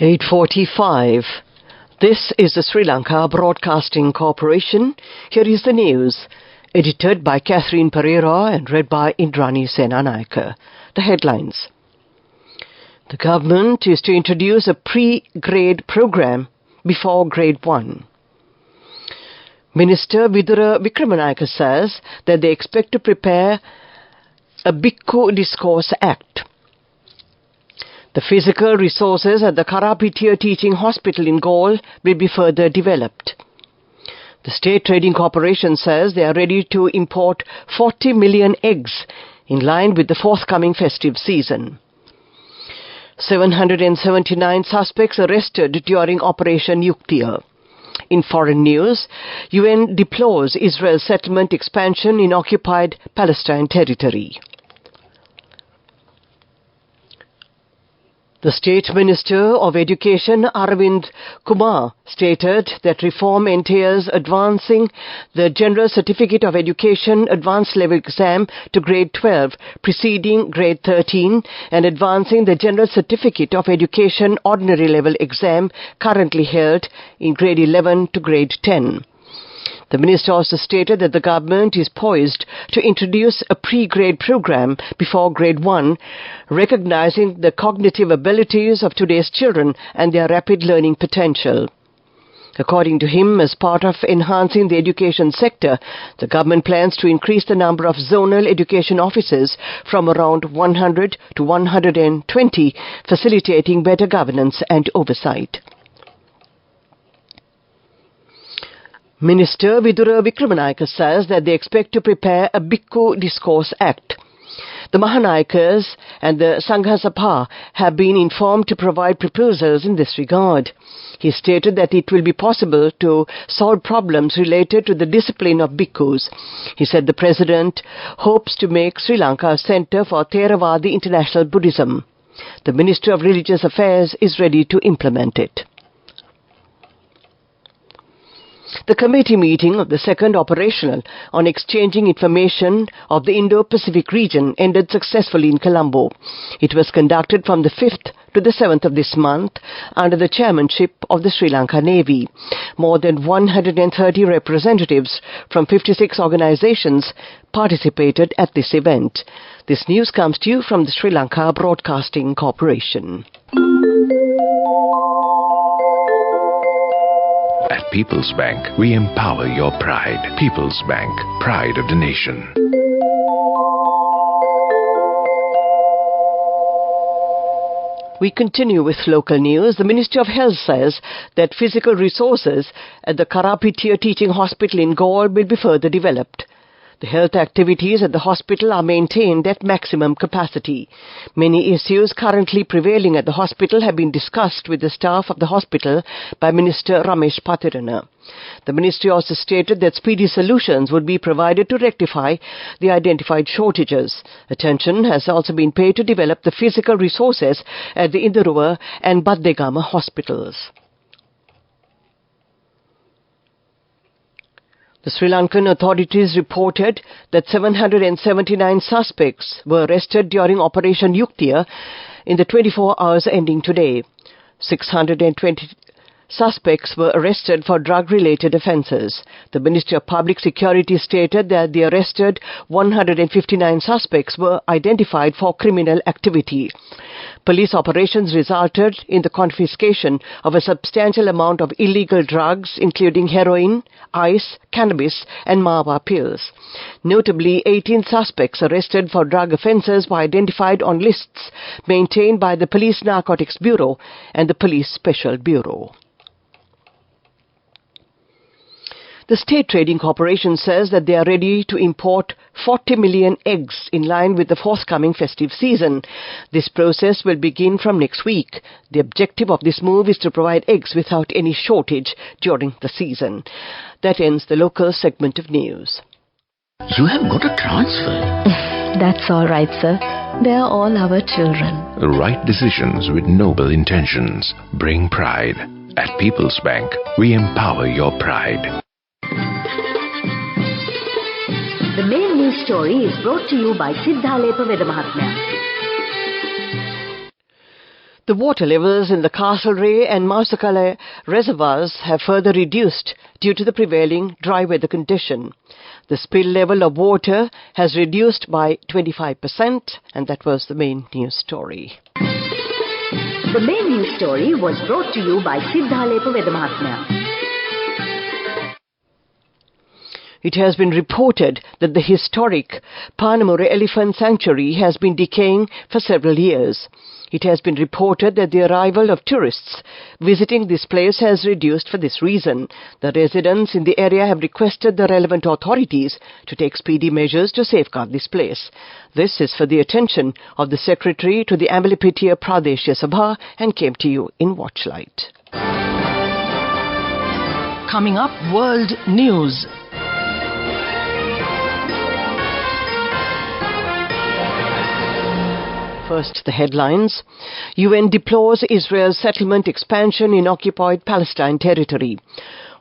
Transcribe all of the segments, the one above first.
8:45. This is the Sri Lanka Broadcasting Corporation. Here is the news, edited by Catherine Pereira and read by Indrani Senanayake. The headlines. The government is to introduce a pre-grade program before grade 1. Minister Vidura Wickramanayake says that they expect to prepare a Bhikkhu Discourse Act. The physical resources at the Karapitiya Teaching Hospital in Galle will be further developed. The State Trading Corporation says they are ready to import 40 million eggs in line with the forthcoming festive season. 779 suspects arrested during Operation Yuktiya. In foreign news, UN deplores Israel's settlement expansion in occupied Palestine territory. The State Minister of Education, Arvind Kumar, stated that reform entails advancing the General Certificate of Education Advanced Level Exam to grade 12, preceding grade 13, and advancing the General Certificate of Education Ordinary Level Exam currently held in grade 11 to grade 10. The minister also stated that the government is poised to introduce a pre-grade program before grade 1, recognizing the cognitive abilities of today's children and their rapid learning potential. According to him, as part of enhancing the education sector, the government plans to increase the number of zonal education officers from around 100 to 120, facilitating better governance and oversight. Minister Vidura Wickramanayake says that they expect to prepare a Bhikkhu Discourse Act. The Mahanayakas and the Sangha Sabha have been informed to provide proposals in this regard. He stated that it will be possible to solve problems related to the discipline of bhikkhus. He said the President hopes to make Sri Lanka a centre for Theravada international Buddhism. The Ministry of Religious Affairs is ready to implement it. The committee meeting of the second operational on exchanging information of the Indo-Pacific region ended successfully in Colombo. It was conducted from the 5th to the 7th of this month under the chairmanship of the Sri Lanka Navy. More than 130 representatives from 56 organizations participated at this event. This news comes to you from the Sri Lanka Broadcasting Corporation. At People's Bank, we empower your pride. People's Bank, pride of the nation. We continue with local news. The Ministry of Health says that physical resources at the Karapitiya Teaching Hospital in Galle will be further developed. The health activities at the hospital are maintained at maximum capacity. Many issues currently prevailing at the hospital have been discussed with the staff of the hospital by Minister Ramesh Patirana. The ministry also stated that speedy solutions would be provided to rectify the identified shortages. Attention has also been paid to develop the physical resources at the Induruwa and Baddegama hospitals. The Sri Lankan authorities reported that 779 suspects were arrested during Operation Yuktiya in the 24 hours ending today. 620 suspects were arrested for drug-related offences. The Ministry of Public Security stated that the arrested 159 suspects were identified for criminal activity. Police operations resulted in the confiscation of a substantial amount of illegal drugs, including heroin, ice, cannabis, and mawa pills. Notably, 18 suspects arrested for drug offences were identified on lists maintained by the Police Narcotics Bureau and the Police Special Bureau. The State Trading Corporation says that they are ready to import 40 million eggs in line with the forthcoming festive season. This process will begin from next week. The objective of this move is to provide eggs without any shortage during the season. That ends the local segment of news. You have got a transfer. That's all right, sir. They are all our children. The right decisions with noble intentions bring pride. At People's Bank, we empower your pride. The main news story is brought to you by Sinhala Veda Mahatmya. The water levels in the Castlereagh and Mausakala reservoirs have further reduced due to the prevailing dry weather condition. The spill level of water has reduced by 25%, and that was the main news story. The main news story was brought to you by Sinhala Vedamahatmya. It has been reported that the historic Panamure Elephant Sanctuary has been decaying for several years. It has been reported that the arrival of tourists visiting this place has reduced for this reason. The residents in the area have requested the relevant authorities to take speedy measures to safeguard this place. This is for the attention of the Secretary to the Ambalapitiya Pradeshya Sabha and came to you in Watchlight. Coming up, World News. First, the headlines. UN deplores Israel's settlement expansion in occupied Palestine territory.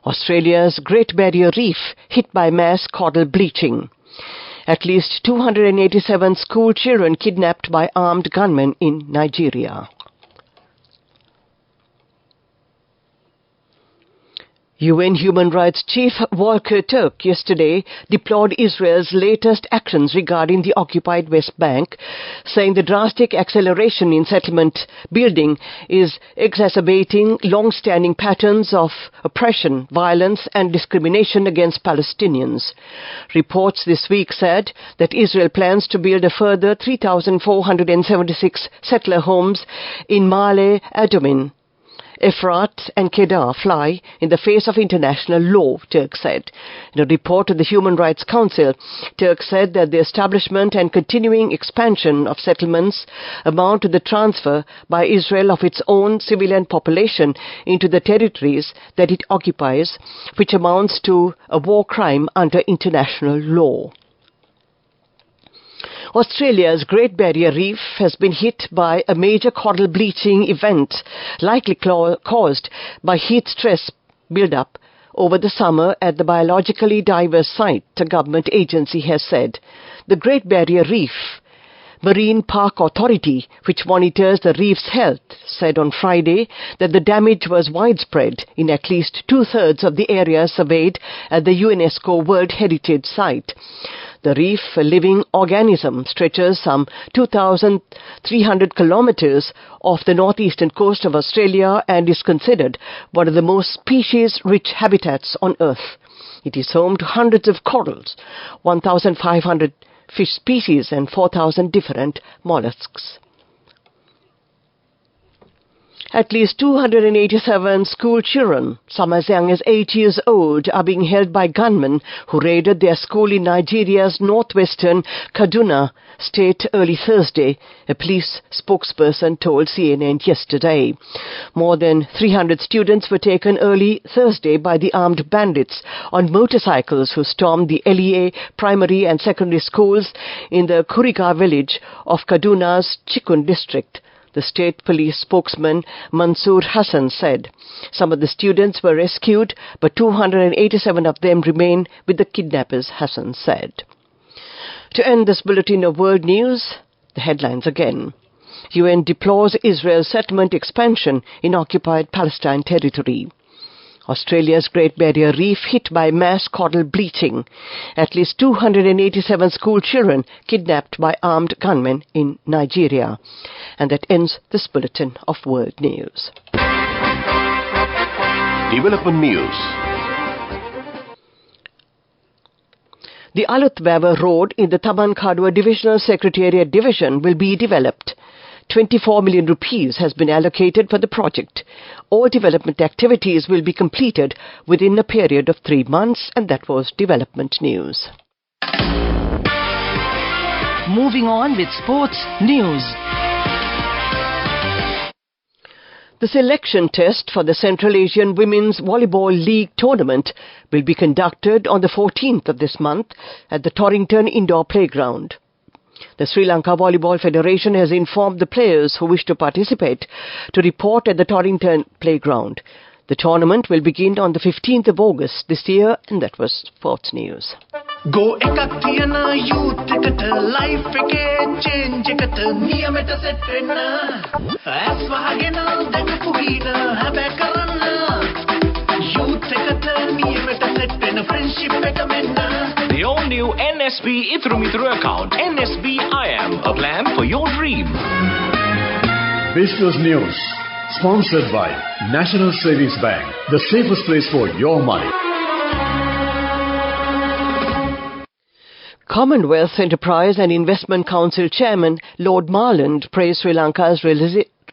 Australia's Great Barrier Reef hit by mass coral bleaching. At least 287 school children kidnapped by armed gunmen in Nigeria. UN Human Rights Chief Volker Turk yesterday deplored Israel's latest actions regarding the occupied West Bank, saying the drastic acceleration in settlement building is exacerbating long-standing patterns of oppression, violence and discrimination against Palestinians. Reports this week said that Israel plans to build a further 3,476 settler homes in Ma'ale Adumim. Efrat and Kedar fly in the face of international law, Turk said. In a report to the Human Rights Council, Turk said that the establishment and continuing expansion of settlements amount to the transfer by Israel of its own civilian population into the territories that it occupies, which amounts to a war crime under international law. Australia's Great Barrier Reef has been hit by a major coral bleaching event, likely caused by heat stress build-up over the summer at the biologically diverse site, a government agency has said. The Great Barrier Reef Marine Park Authority, which monitors the reef's health, said on Friday that the damage was widespread in at least two-thirds of the area surveyed at the UNESCO World Heritage Site. The reef, a living organism, stretches some 2,300 kilometers off the northeastern coast of Australia and is considered one of the most species-rich habitats on Earth. It is home to hundreds of corals, 1,500 fish species and 4,000 different mollusks. At least 287 school children, some as young as 8 years old, are being held by gunmen who raided their school in Nigeria's northwestern Kaduna state early Thursday, a police spokesperson told CNN yesterday. More than 300 students were taken early Thursday by the armed bandits on motorcycles who stormed the LEA primary and secondary schools in the Kuriga village of Kaduna's Chikun district. The state police spokesman Mansoor Hassan said. Some of the students were rescued, but 287 of them remain with the kidnappers, Hassan said. To end this bulletin of world news, the headlines again. UN deplores Israel's settlement expansion in occupied Palestine territory. Australia's Great Barrier Reef hit by mass coral bleaching. At least 287 school children kidnapped by armed gunmen in Nigeria. And that ends this bulletin of world news. Development news. The Aluthwawa Road in the Tabankadwa Divisional Secretariat Division will be developed. 24 million rupees has been allocated for the project. All development activities will be completed within a period of 3 months, and that was development news. Moving on with sports news. The selection test for the Central Asian Women's Volleyball League tournament will be conducted on the 14th of this month at the Torrington Indoor Playground. The Sri Lanka Volleyball Federation has informed the players who wish to participate to report at the Torrington Playground. The tournament will begin on the 15th of August this year, and that was sports news. Go ekak thiyana youth eකට life එකේ change එකට නියමෙට set වෙන්න ඇස් වහගෙන දැකපු හින හැබැ කරන්න youth එකට නියමෙට set වෙන්න friendship එක මෙන්න. The all-new NSB Ithru Mithru account, NSB IM, a plan for your dream. Business News, sponsored by National Savings Bank, the safest place for your money. Commonwealth Enterprise and Investment Council Chairman Lord Marland praised Sri Lanka's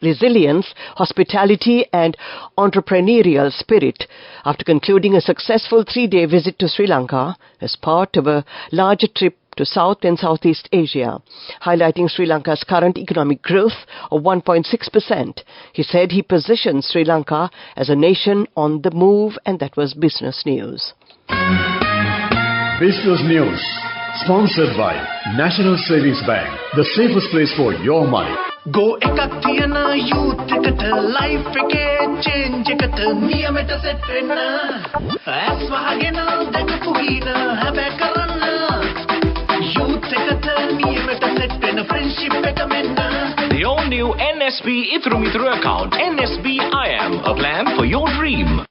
resilience, hospitality and entrepreneurial spirit after concluding a successful 3-day visit to Sri Lanka as part of a larger trip to South and Southeast Asia, highlighting Sri Lanka's current economic growth of 1.6%. He said he positions Sri Lanka as a nation on the move, and that was Business News. Business News, sponsored by National Savings Bank, the safest place for your money. Go ekak thiyana youth එකට life එකේ change එකට නියමෙට set වෙන්න ඇස් වහගෙන දැකපු හින හැබැ කරන්න youth එකට නියමෙට set වෙන්න friendship එක මෙන්න. The all-new NSB Ithru Mithru account, NSB IM, a plan for your dream.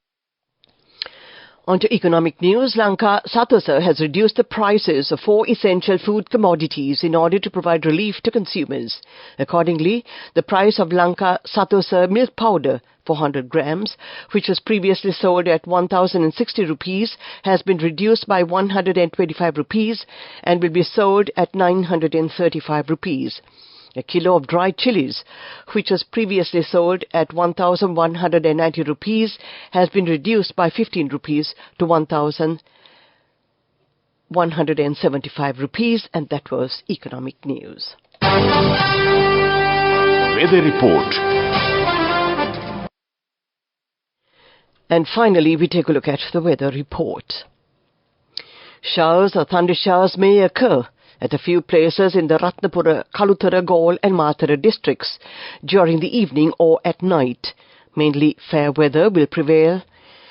On to economic news. Lanka Satosa has reduced the prices of 4 essential food commodities in order to provide relief to consumers. Accordingly, the price of Lanka Satosa milk powder, 400 grams, which was previously sold at 1,060 rupees, has been reduced by 125 rupees and will be sold at 935 rupees. A kilo of dried chilies, which was previously sold at 1,190 rupees, has been reduced by 15 rupees to 1,175 rupees, and that was economic news. Weather report. And finally, we take a look at the weather report. Showers or thunder showers may occur at a few places in the Ratnapura, Kalutara, Galle and Matara districts during the evening or at night. Mainly fair weather will prevail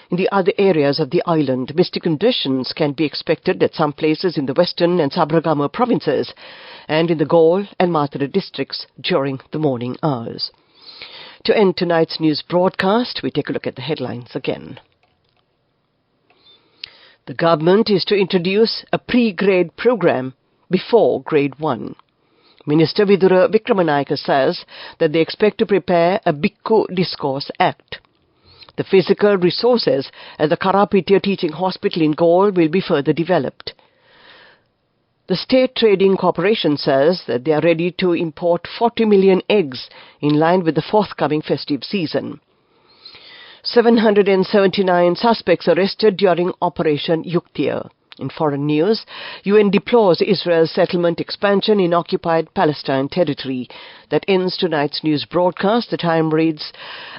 in the other areas of the island. Misty conditions can be expected at some places in the western and Sabragama provinces and in the Galle and Matara districts during the morning hours. To end tonight's news broadcast, we take a look at the headlines again. The government is to introduce a pre-grade program before grade 1. Minister Vidura Vikramanayake says that they expect to prepare a Bhikkhu Discourse Act. The physical resources at the Karapitiya Teaching Hospital in Galle will be further developed. The State Trading Corporation says that they are ready to import 40 million eggs in line with the forthcoming festive season. 779 suspects arrested during Operation Yuktiya. In foreign news, UN deplores Israel's settlement expansion in occupied Palestine territory. That ends tonight's news broadcast. The time reads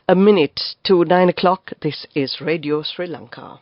a minute to 9 o'clock. This is Radio Sri Lanka.